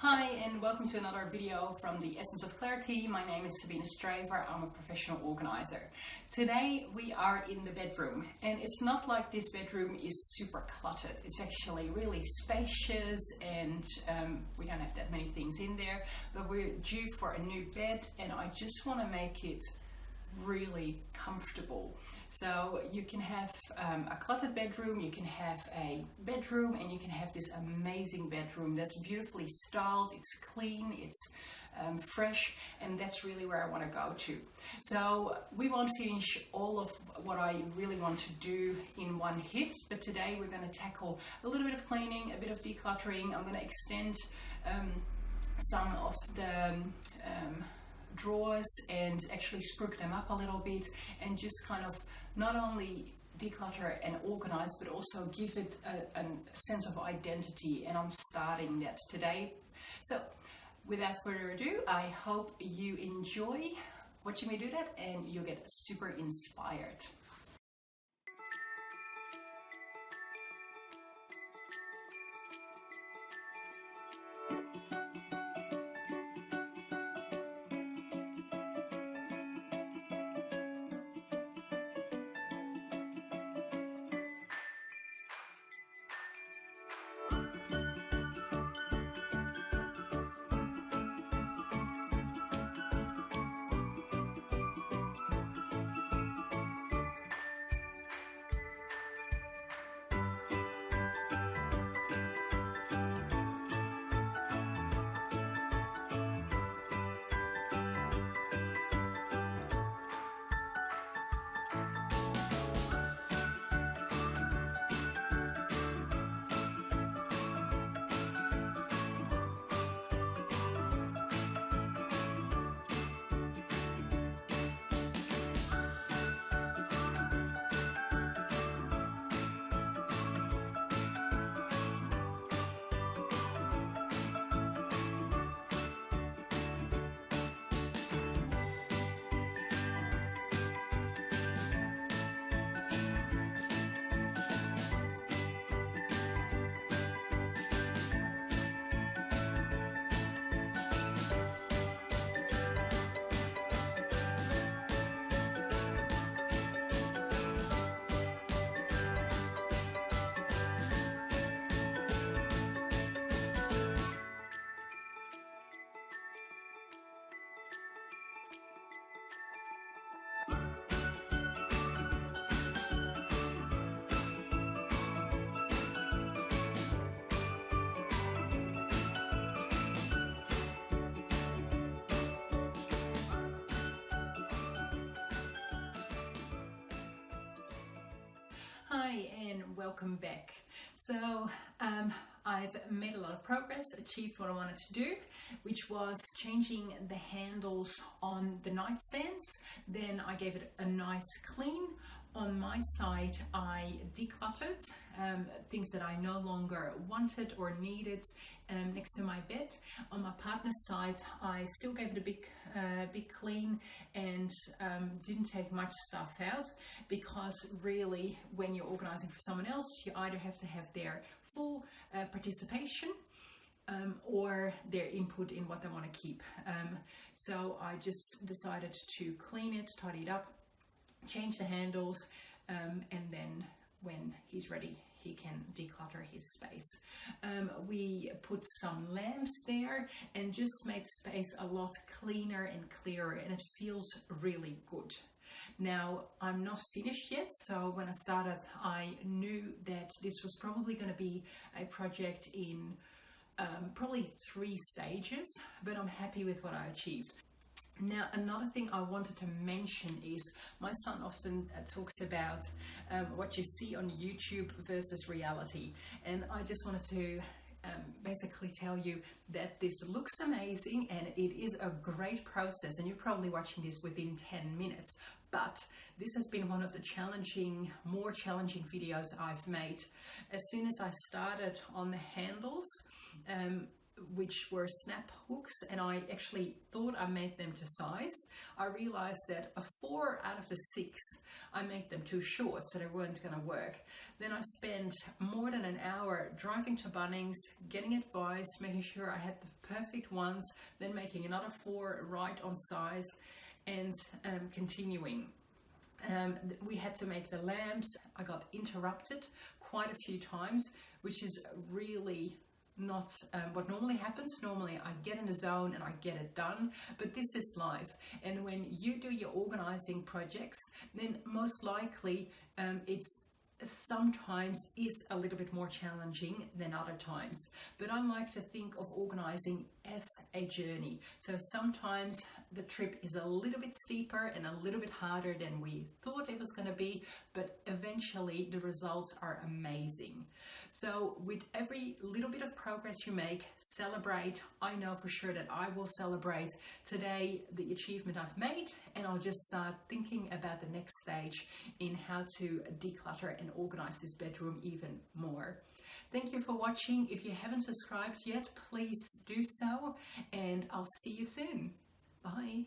Hi and welcome to another video from the Essence of Clarity. My name is Sabine Straver. I'm a professional organizer. Today we are in the bedroom, and it's not like this bedroom is super cluttered. It's actually really spacious, and we don't have that many things in there, but we're due for a new bed and I just want to make it really comfortable. So you can have a cluttered bedroom, you can have a bedroom, and you can have this amazing bedroom that's beautifully styled, it's clean, it's fresh, and that's really where I want to go to. So we won't finish all of what I really want to do in one hit, but today we're going to tackle a little bit of cleaning, a bit of decluttering. I'm going to extend some of the drawers and actually spruik them up a little bit, and just kind of not only declutter and organize, but also give it a sense of identity, and I'm starting that today. So without further ado, I hope you enjoy watching me do that and you'll get super inspired. Hi and welcome back. So I've made a lot of progress, achieved what I wanted to do, which was changing the handles on the nightstands. Then I gave it a nice clean. On my side, I decluttered things that I no longer wanted or needed next to my bed. On my partner's side, I still gave it a big clean and didn't take much stuff out, because really when you're organizing for someone else, you either have to have their full participation or their input in what they want to keep. So I just decided to clean it, tidy it up, change the handles, and then when he's ready, he can declutter his space. We put some lamps there and just made the space a lot cleaner and clearer, and it feels really good. Now, I'm not finished yet, so when I started, I knew that this was probably going to be a project in probably 3 stages, but I'm happy with what I achieved. Now, another thing I wanted to mention is my son often talks about what you see on YouTube versus reality, and I just wanted to basically tell you that this looks amazing and it is a great process, and you're probably watching this within 10 minutes, but this has been one of the more challenging videos I've made. As soon as I started on the handles, which were snap hooks, and I actually thought I made them to size. I realized that 4 out of the 6 I made them too short, so they weren't going to work. Then I spent more than an hour driving to Bunnings, getting advice, making sure I had the perfect ones, then making another 4 right on size, and continuing. We had to make the lamps. I got interrupted quite a few times, which is really not what normally happens. Normally I get in the zone and I get it done, but this is life. And when you do your organizing projects, then most likely it's sometimes is a little bit more challenging than other times. But I like to think of organizing as a journey. So sometimes the trip is a little bit steeper and a little bit harder than we thought it was going to be, but eventually the results are amazing. So with every little bit of progress you make, celebrate. I know for sure that I will celebrate today the achievement I've made, and I'll just start thinking about the next stage in how to declutter and organize this bedroom even more. Thank you for watching. If you haven't subscribed yet, please do so, and I'll see you soon. Bye.